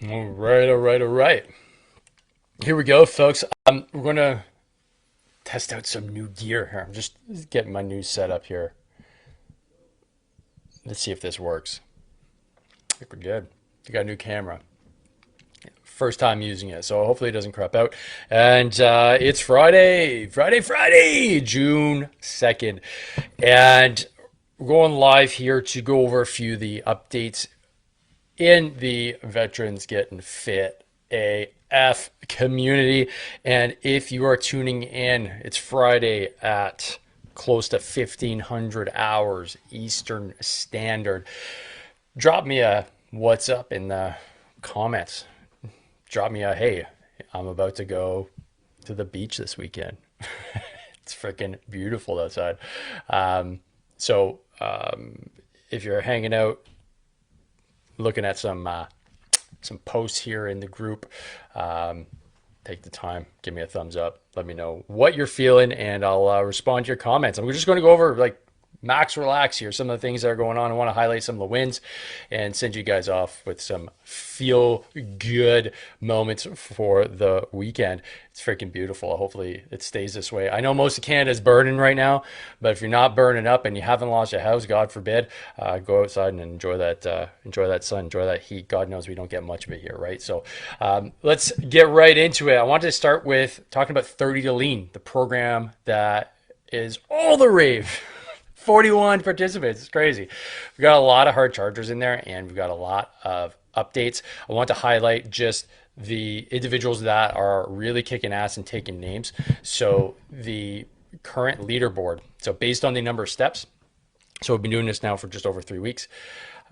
All right. Here we go, folks. We're gonna test out some new gear here. I'm just getting my new setup here. Let's see if this works. I think we're good. We got a new camera. First time using it, so hopefully it doesn't crap out. And it's Friday, June 2nd. And we're going live here to go over a few of the updates in the Veterans Getting Fit AF community. And if you are tuning in, it's Friday at close to 1500 hours Eastern Standard. Drop me a what's up in the comments. Drop me a hey, I'm about to go to the beach this weekend. It's freaking beautiful outside. If you're hanging out, looking at some posts here in the group, take the time, give me a thumbs up, let me know what you're feeling, and I'll respond to your comments. And we're just going to go over like max relax here, some of the things that are going on. I want to highlight some of the wins and send you guys off with some feel good moments for the weekend. It's freaking beautiful. Hopefully it stays this way. I know most of Canada is burning right now, but if you're not burning up and you haven't lost your house, God forbid, go outside and enjoy that sun, enjoy that heat. God knows we don't get much of it here, right? So let's get right into it. I wanted to start with talking about 30 to Lean, the program that is all the rave. 41 participants. It's crazy. We've got a lot of hard chargers in there, and we've got a lot of updates. I want to highlight just the individuals that are really kicking ass and taking names. So the current leaderboard, so based on the number of steps, so we've been doing this now for just over 3 weeks.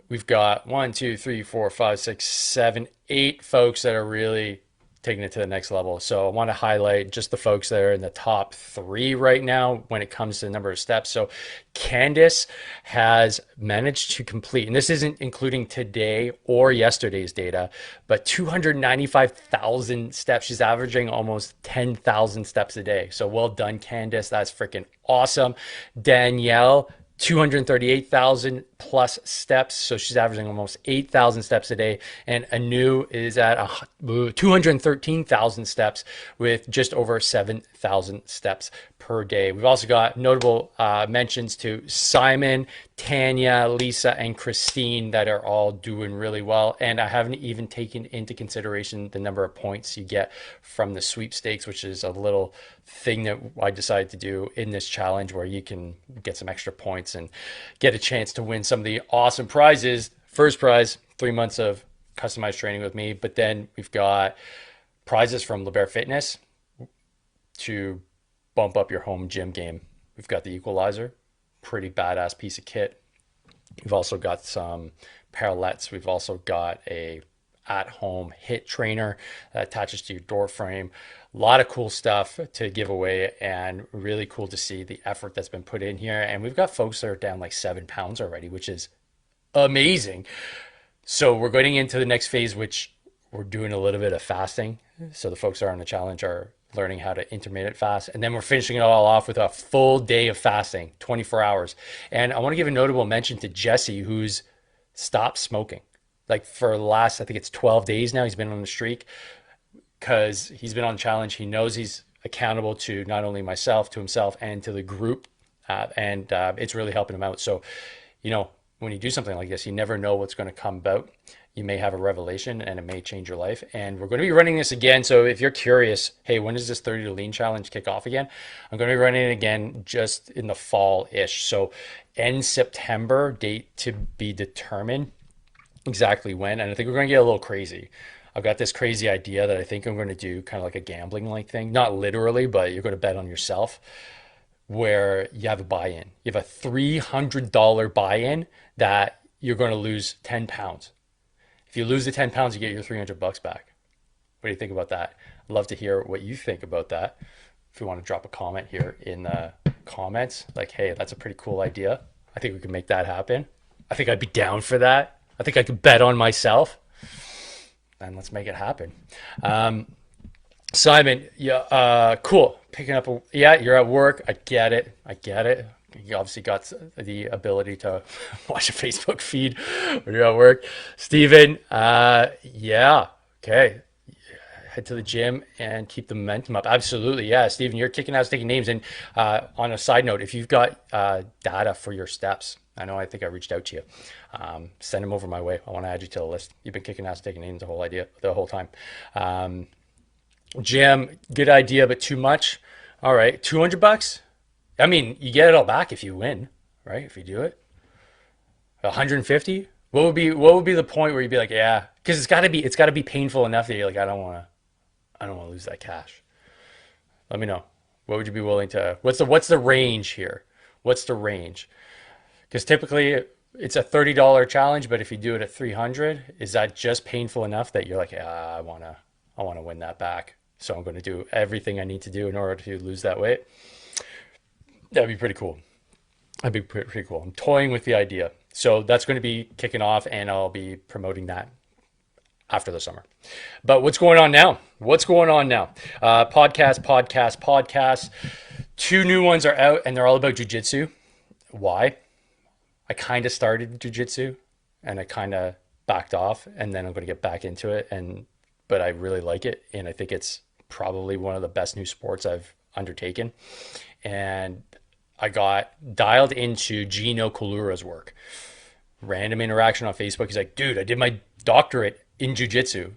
We've got 1, 2, 3, 4, 5, 6, 7, 8 folks that are really taking it to the next level. So I want to highlight just the folks that are in the top 3 right now when it comes to the number of steps. So Candice has managed to complete, and this isn't including today or yesterday's data, but 295,000 steps. She's averaging almost 10,000 steps a day. So well done, Candice. That's freaking awesome. Danielle, 238,000 plus steps. So she's averaging almost 8,000 steps a day. And Anu is at 213,000 steps with just over 7,000 steps per day. We've also got notable mentions to Simon, Tanya, Lisa, and Christine that are all doing really well. And I haven't even taken into consideration the number of points you get from the sweepstakes, which is a little thing that I decided to do in this challenge where you can get some extra points and get a chance to win some of the awesome prizes. First prize, 3 months of customized training with me. But then we've got prizes from LeBear Fitness to bump up your home gym game. We've got the Equalizer, pretty badass piece of kit. We've also got some parallettes. We've also got a at-home hit trainer that attaches to your door frame. A lot of cool stuff to give away, and really cool to see the effort that's been put in here. And we've got folks that are down like 7 pounds already, which is amazing. So we're going into the next phase, which we're doing a little bit of fasting. So the folks that are on the challenge are learning how to intermittent fast. And then we're finishing it all off with a full day of fasting, 24 hours. And I want to give a notable mention to Jesse, who's stopped smoking. Like for the last, I think it's 12 days now, he's been on the streak because he's been on the challenge. He knows he's accountable to not only myself, to himself, and to the group. It's really helping him out. So, when you do something like this, you never know what's going to come about. You may have a revelation and it may change your life. And we're going to be running this again. So if you're curious, hey, when does this 30 to Lean challenge kick off again? I'm going to be running it again just in the fall-ish. So end September, date to be determined exactly when. And I think we're going to get a little crazy. I've got this crazy idea that I think I'm going to do kind of like a gambling like thing. Not literally, but you're going to bet on yourself, where you have a buy-in. You have a $300 buy-in that you're going to lose 10 pounds. If you lose the 10 pounds, you get your $300 back. What do you think about that? I'd love to hear what you think about that. If you want to drop a comment here in the comments, like, hey, that's a pretty cool idea. I think we can make that happen. I think I'd be down for that. I think I could bet on myself. And let's make it happen. Simon, yeah, cool. Picking up, you're at work. I get it. You obviously got the ability to watch a Facebook feed when you're at work. Steven, yeah, Okay. Head to the gym and keep the momentum up. Absolutely. Yeah. Steven, you're kicking ass taking names. And on a side note, if you've got data for your steps, I think I reached out to you. Send them over my way. I want to add you to the list. You've been kicking ass taking names the whole time. Gym, good idea, but too much. All right. $200. I mean, you get it all back if you win, right? If you do it. 150. What would be the point where you'd be like, yeah, because it's got to be painful enough that you're like, I don't want to lose that cash. Let me know. What would you be willing to? What's the range here? What's the range? Because typically it's a $30 challenge, but if you do it at 300, is that just painful enough that you're like, yeah, I wanna win that back. So I'm going to do everything I need to do in order to lose that weight. That'd be pretty cool. That'd be pretty cool. I'm toying with the idea. So that's going to be kicking off, and I'll be promoting that after the summer. But what's going on now? What's going on now? Podcast. Two new ones are out, and they're all about jujitsu. Why? I kind of started jujitsu, and I kind of backed off, and then I'm going to get back into it. But I really like it, and I think it's probably one of the best new sports I've undertaken. And I got dialed into Gino Kalura's work. Random interaction on Facebook. He's like, dude, I did my doctorate in jujitsu.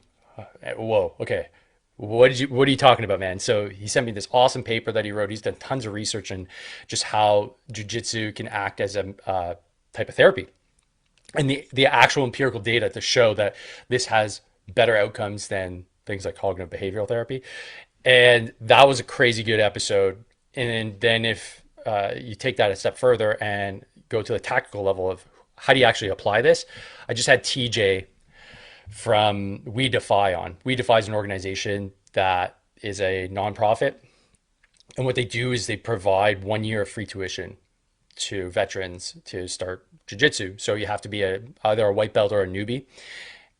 Whoa, okay. What are you talking about, man? So he sent me this awesome paper that he wrote. He's done tons of research on just how jujitsu can act as a type of therapy. And the actual empirical data to show that this has better outcomes than things like cognitive behavioral therapy. And that was a crazy good episode. And then if you take that a step further and go to the tactical level of how do you actually apply this? I just had TJ from We Defy on. We Defy is an organization that is a nonprofit. And what they do is they provide 1 year of free tuition to veterans to start jiu-jitsu. So you have to be either a white belt or a newbie.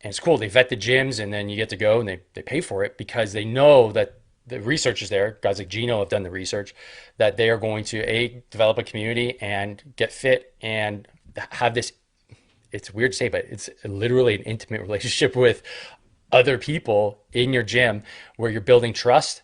And it's cool. They vet the gyms and then you get to go and they pay for it because they know that the research is there. Guys like Gino have done the research that they are going to develop a community and get fit and have this, it's weird to say, but it's literally an intimate relationship with other people in your gym where you're building trust.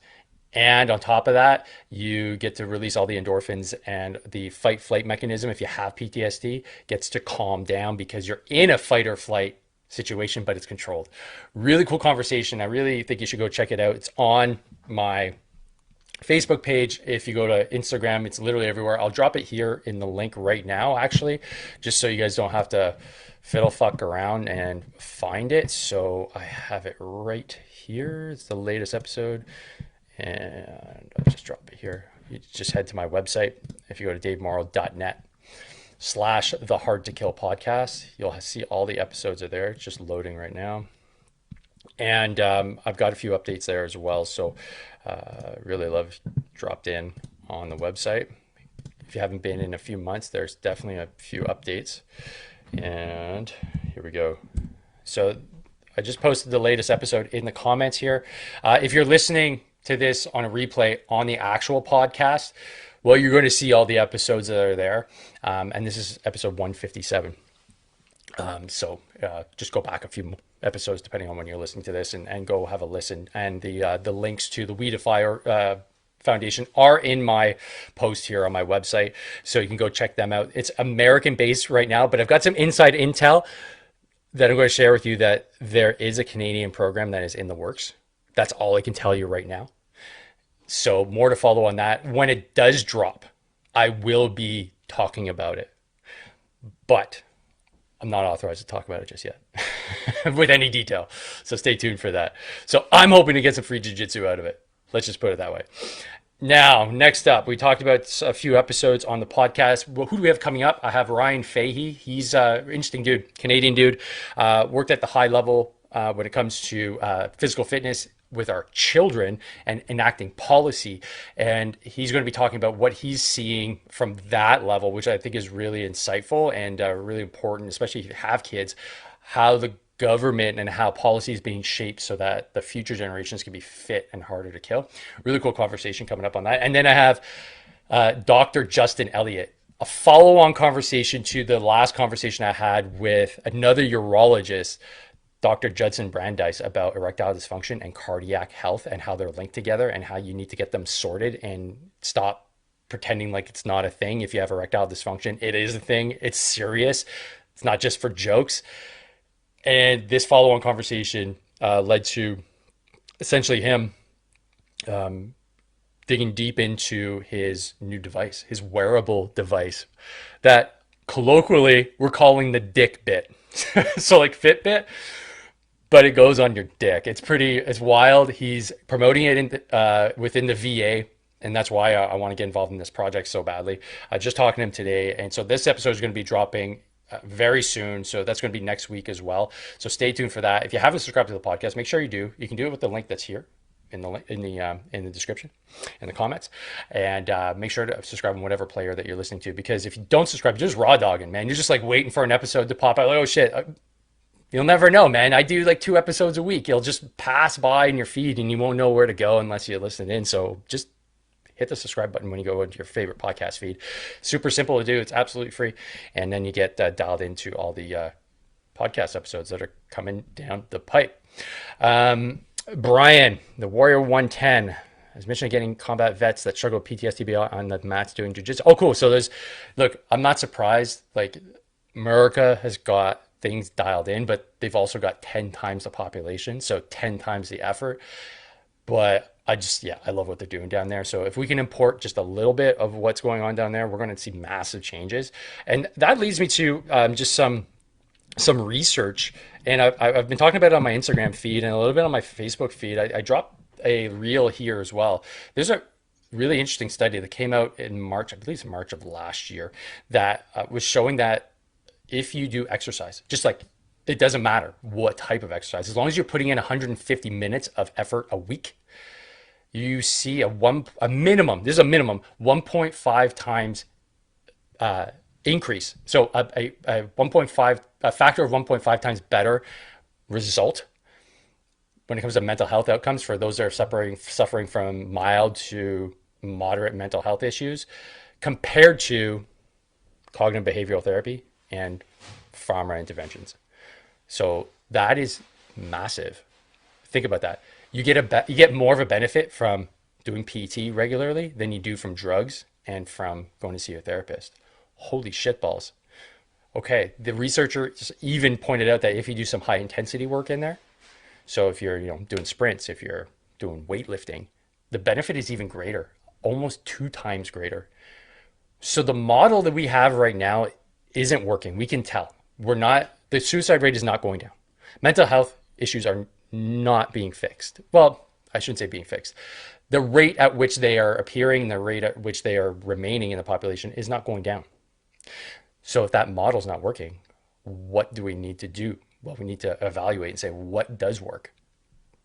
And on top of that, you get to release all the endorphins and the fight flight mechanism. If you have PTSD, gets to calm down because you're in a fight or flight situation, but it's controlled. Really cool conversation. I really think you should go check it out. It's on my Facebook page. If you go to Instagram, it's literally everywhere. I'll drop it here in the link right now, actually, just so you guys don't have to fiddle fuck around and find it. So I have it right here. It's the latest episode. And I'll just drop it here. You just head to my website. If you go to davemorrow.net/the Hard to Kill podcast, you'll see all the episodes are there. It's just loading right now. And I've got a few updates there as well. So really love dropped in on the website. If you haven't been in a few months, there's definitely a few updates. And here we go. So I just posted the latest episode in the comments here. If you're listening to this on a replay on the actual podcast, well, you're going to see all the episodes that are there. And this is episode 157. So just go back a few episodes depending on when you're listening to this and go have a listen. And the links to the We Defy Foundation are in my post here on my website. So you can go check them out. It's American based right now, but I've got some inside intel that I'm going to share with you that there is a Canadian program that is in the works. That's all I can tell you right now. So more to follow on that. When it does drop, I will be talking about it. But I'm not authorized to talk about it just yet with any detail. So stay tuned for that. So I'm hoping to get some free jiu-jitsu out of it. Let's just put it that way. Now, next up, we talked about a few episodes on the podcast. Well, who do we have coming up? I have Ryan Fahey. He's an interesting dude, Canadian dude. Worked at the high level when it comes to physical fitness with our children and enacting policy. And he's going to be talking about what he's seeing from that level, which I think is really insightful and really important, especially if you have kids, how the government and how policy is being shaped so that the future generations can be fit and harder to kill. Really cool conversation coming up on that. And then I have Dr. Justin Elliott, a follow-on conversation to the last conversation I had with another urologist, Dr. Judson Brandeis about erectile dysfunction and cardiac health and how they're linked together and how you need to get them sorted and stop pretending like it's not a thing. If you have erectile dysfunction, it is a thing. It's serious. It's not just for jokes. And this follow-on conversation led to essentially him digging deep into his new device, his wearable device that colloquially we're calling the DickBit. So like Fitbit, but it goes on your dick. It's wild. He's promoting it within the VA. And that's why I want to get involved in this project so badly. Just talking to him today. And so this episode is going to be dropping very soon. So that's going to be next week as well. So stay tuned for that. If you haven't subscribed to the podcast, make sure you do. You can do it with the link that's here in the description, in the comments, and make sure to subscribe on whatever player that you're listening to. Because if you don't subscribe, you're just raw dogging, man. You're just like waiting for an episode to pop out. Like, oh shit, you'll never know, man. I do like 2 episodes a week. You'll just pass by in your feed, and you won't know where to go unless you listen in. So just hit the subscribe button when you go into your favorite podcast feed. Super simple to do. It's absolutely free. And then you get dialed into all the podcast episodes that are coming down the pipe. Brian, the Warrior 110, has mentioned getting combat vets that struggle with PTSD on the mats doing jiu-jitsu. Oh, cool. So look, I'm not surprised. Like, America has got things dialed in, but they've also got 10 times the population. So 10 times the effort. But I love what they're doing down there. So if we can import just a little bit of what's going on down there, we're going to see massive changes. And that leads me to just some research. And I've been talking about it on my Instagram feed and a little bit on my Facebook feed. I dropped a reel here as well. There's a really interesting study that came out in March, I believe it's March of last year, that was showing that if you do exercise, just like it doesn't matter what type of exercise, as long as you're putting in 150 minutes of effort a week, you see a minimum 1.5 times increase. So a 1.5, a factor of 1.5 times better result when it comes to mental health outcomes for those that are suffering from mild to moderate mental health issues compared to cognitive behavioral therapy and pharma interventions. So that is massive. Think about that. You get more of a benefit from doing PT regularly than you do from drugs and from going to see a therapist. Holy shitballs. Okay, the researcher just even pointed out that if you do some high intensity work in there, so if you're doing sprints, if you're doing weightlifting, the benefit is even greater, almost 2 times greater. So the model that we have right now isn't working. We can tell. The suicide rate is not going down. Mental health issues are not being fixed. Well, I shouldn't say being fixed. The rate at which they are appearing, the rate at which they are remaining in the population is not going down. So if that model's not working, what do we need to do? Well, we need to evaluate and say, what does work?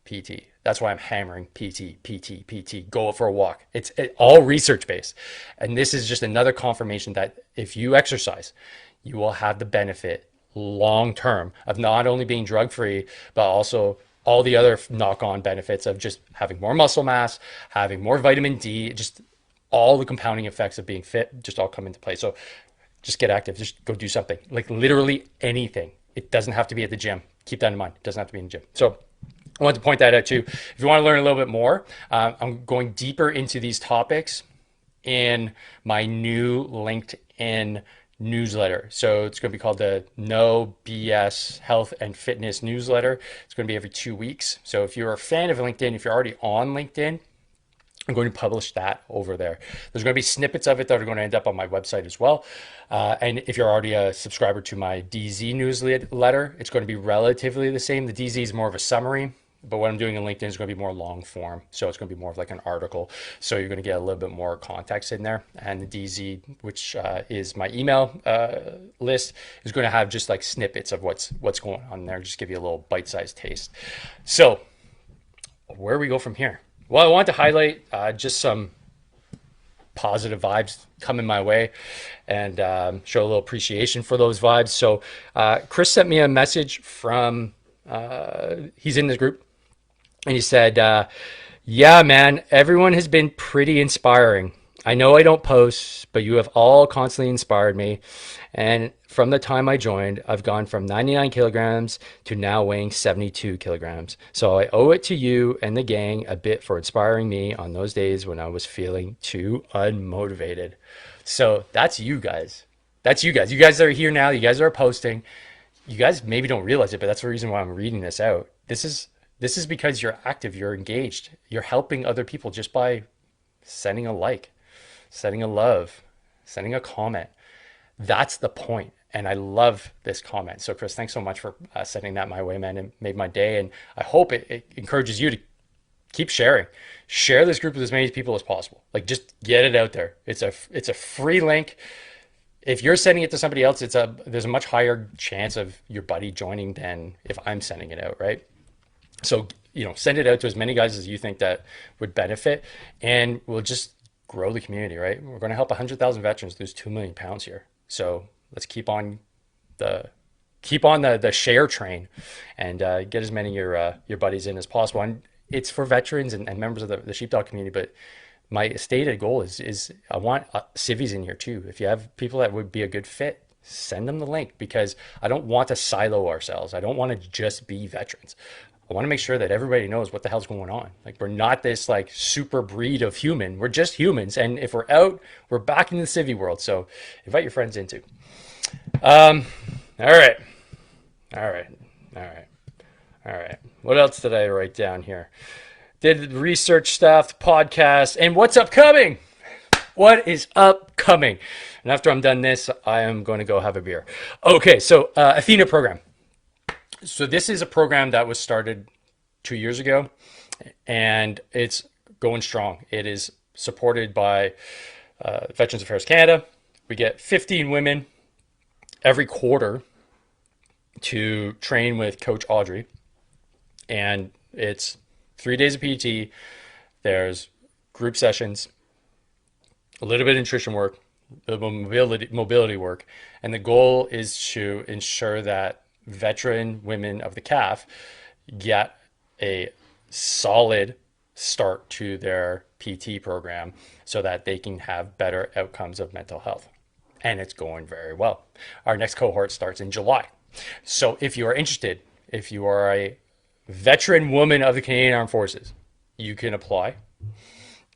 PT. That's why I'm hammering PT. Go for a walk. It's all research-based. And this is just another confirmation that if you exercise, you will have the benefit long-term of not only being drug-free, but also all the other knock-on benefits of just having more muscle mass, having more vitamin D, just all the compounding effects of being fit just all come into play. So just get active. Just go do something. Like literally anything. It doesn't have to be at the gym. Keep that in mind. It doesn't have to be in the gym. So I want to point that out too. If you want to learn a little bit more, I'm going deeper into these topics in my new LinkedIn newsletter. So it's going to be called the No BS Health and Fitness newsletter. It's going to be every 2 weeks. So if you're a fan of LinkedIn, if you're already on LinkedIn, I'm going to publish that over there. There's going to be snippets of it that are going to end up on my website as well. And if you're already a subscriber to my DZ newsletter, it's going to be relatively the same. The DZ is more of a summary, but what I'm doing in LinkedIn is going to be more long form. So it's going to be more of like an article. So you're going to get a little bit more context in there. And the DZ, which is my email list, is going to have just like snippets of what's going on there. Just give you a little bite-sized taste. So where do we go from here? Well, I want to highlight just some positive vibes coming my way and show a little appreciation for those vibes. So Chris sent me a message from, he's in this group, and he said, yeah, man, everyone has been pretty inspiring. I know I don't post, but you have all constantly inspired me. And from the time I joined, I've gone from 99 kilograms to now weighing 72 kilograms. So I owe it to you and the gang a bit for inspiring me on those days when I was feeling too unmotivated. So that's you guys. That's you guys. You guys that are here now. You guys that are posting. You guys maybe don't realize it, but that's the reason why I'm reading this out. This is because you're active, you're engaged, you're helping other people just by sending a like, sending a love, sending a comment. That's the point. And I love this comment. So, Chris, thanks so much for sending that my way, man. It made my day. And I hope it encourages you to keep sharing. Share this group with as many people as possible. Like, just get it out there. It's a free link. If you're sending it to somebody else, there's a much higher chance of your buddy joining than if I'm sending it out, right? So, send it out to as many guys as you think that would benefit, and we'll just grow the community, right? We're going to help 100,000 veterans lose 2 million pounds here. So let's keep on the share train and get as many of your buddies in as possible. And it's for veterans and members of the sheepdog community, but my stated goal is I want civvies in here too. If you have people that would be a good fit, send them the link, because I don't want to silo ourselves. I don't want to just be veterans. I want to make sure that everybody knows what the hell's going on. Like, we're not this like super breed of human. We're just humans. And if we're out, we're back in the civvy world. So invite your friends into. All right. All right. All right. All right. What else did I write down here? Did research stuff, podcast, and what's upcoming? What is upcoming? And after I'm done this, I am going to go have a beer. Okay, so Athena program. So this is a program that was started 2 years ago, and it's going strong. It is supported by Veterans Affairs Canada. We get 15 women every quarter to train with Coach Audrey, and it's 3 days of PT. There's group sessions, a little bit of nutrition work, a little mobility work, and the goal is to ensure that veteran women of the CAF get a solid start to their PT program so that they can have better outcomes of mental health. And it's going very well. Our next cohort starts in July. So if you are interested, if you are a veteran woman of the Canadian Armed Forces, you can apply.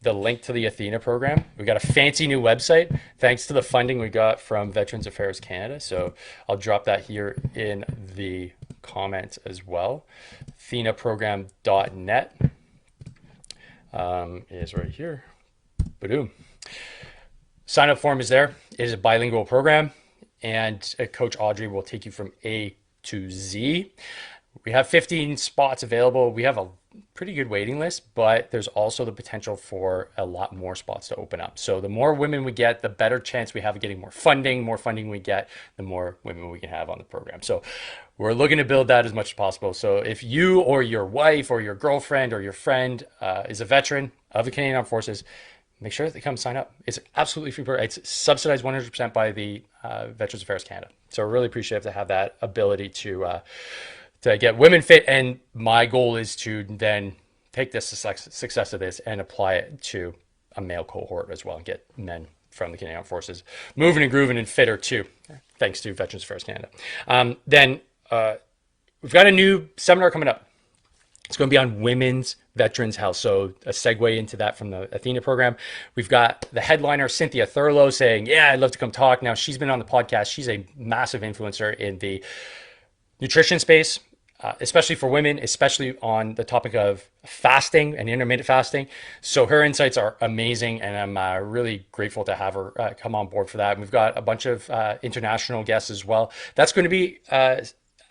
The link to the Athena program. We got a fancy new website thanks to the funding we got from Veterans Affairs Canada. So I'll drop that here in the comments as well. athenaprogram.net is right here. Boom. Sign up form is there. It is a bilingual program, and Coach Audrey will take you from A to Z. We have 15 spots available. We have a pretty good waiting list, but there's also the potential for a lot more spots to open up. So the more women we get, the better chance we have of getting more funding. More funding we get, the more women we can have on the program. So we're looking to build that as much as possible. So if you or your wife or your girlfriend or your friend is a veteran of the Canadian Armed Forces, make sure that they come sign up. It's absolutely free. It's subsidized 100% by the Veterans Affairs Canada. So I really appreciate to have that ability to get women fit. And my goal is to then take this success of this and apply it to a male cohort as well, and get men from the Canadian Armed Forces moving and grooving and fitter too, thanks to Veterans Affairs Canada. Then we've got a new seminar coming up. It's going to be on women's veterans health. So a segue into that from the Athena program. We've got the headliner, Cynthia Thurlow, saying, yeah, I'd love to come talk. Now, she's been on the podcast. She's a massive influencer in the nutrition space, especially for women, especially on the topic of fasting and intermittent fasting. So her insights are amazing, and I'm really grateful to have her come on board for that. And we've got a bunch of international guests as well. That's going to be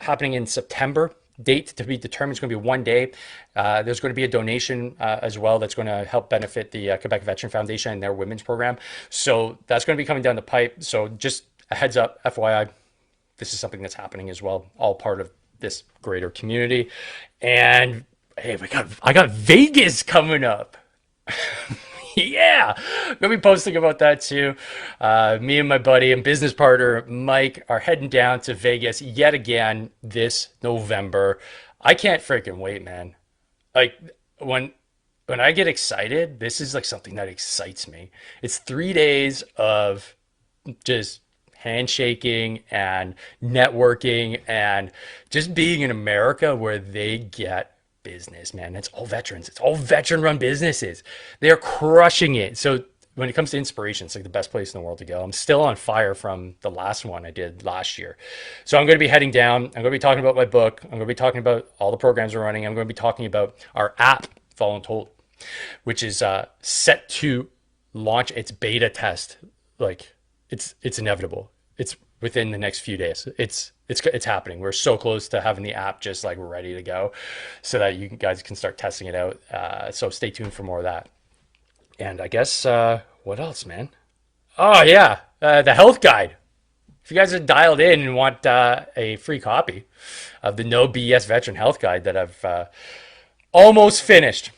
happening in September. Date to be determined. It's going to be one day. There's going to be a donation as well that's going to help benefit the Quebec Veteran Foundation and their women's program. So that's going to be coming down the pipe. So just a heads up, FYI, this is something that's happening as well, all part of this greater community. And hey, I got Vegas coming up. Yeah, gonna be posting about that too. Me and my buddy and business partner Mike are heading down to Vegas yet again this November. I can't freaking wait, man. Like when when I get excited, this is like something that excites me. It's 3 days of just handshaking and networking and just being in America where they get business, man. It's all veterans. It's all veteran run businesses. They're crushing it. So when it comes to inspiration, it's like the best place in the world to go. I'm still on fire from the last one I did last year. So I'm going to be heading down. I'm going to be talking about my book. I'm going to be talking about all the programs we're running. I'm going to be talking about our app, Voluntold, which is set to launch its beta test. Like it's inevitable. It's within the next few days. It's happening. We're so close to having the app just like ready to go, so that you guys can start testing it out. So stay tuned for more of that. And I guess what else, man? Oh yeah, the health guide. If you guys are dialed in and want a free copy of the No BS Veteran Health Guide that I've almost finished.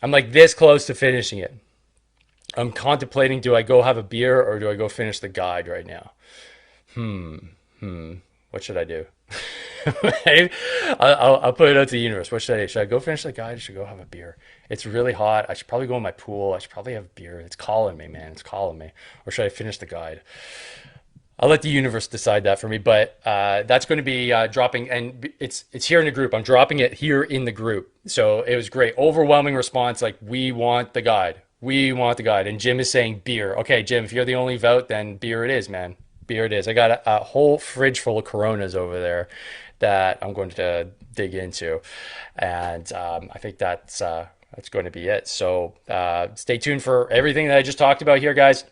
I'm like this close to finishing it. I'm contemplating, do I go have a beer or do I go finish the guide right now? What should I do? I'll put it out to the universe. What should I do? Should I go finish the guide or should I go have a beer? It's really hot. I should probably go in my pool. I should probably have a beer. It's calling me, man. It's calling me. Or should I finish the guide? I'll let the universe decide that for me. But that's going to be dropping, and it's here in the group. I'm dropping it here in the group. So it was great. Overwhelming response. Like, we want the guide. We want the guide. And Jim is saying beer. Okay, Jim, if you're the only vote, then beer it is, man. Beer it is. I got a whole fridge full of Coronas over there that I'm going to dig into, and I think that's going to be it. So stay tuned for everything that I just talked about here, guys.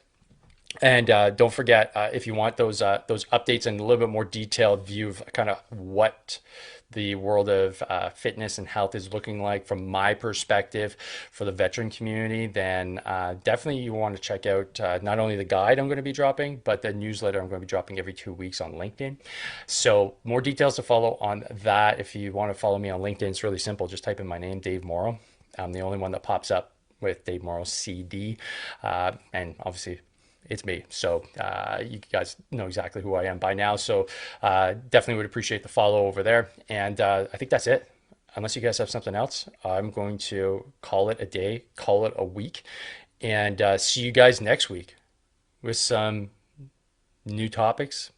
And don't forget, if you want those updates and a little bit more detailed view of kind of what the world of fitness and health is looking like from my perspective for the veteran community, then definitely you want to check out not only the guide I'm going to be dropping, but the newsletter I'm going to be dropping every 2 weeks on LinkedIn. So more details to follow on that. If you want to follow me on LinkedIn, it's really simple. Just type in my name, Dave Morrow. I'm the only one that pops up with Dave Morrow CD. And obviously, it's me. So you guys know exactly who I am by now. So definitely would appreciate the follow over there. And I think that's it. Unless you guys have something else, I'm going to call it a day, call it a week, and see you guys next week with some new topics,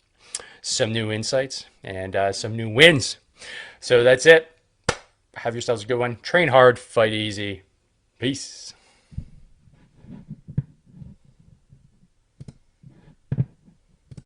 some new insights, and some new wins. So that's it. Have yourselves a good one. Train hard, fight easy. Peace.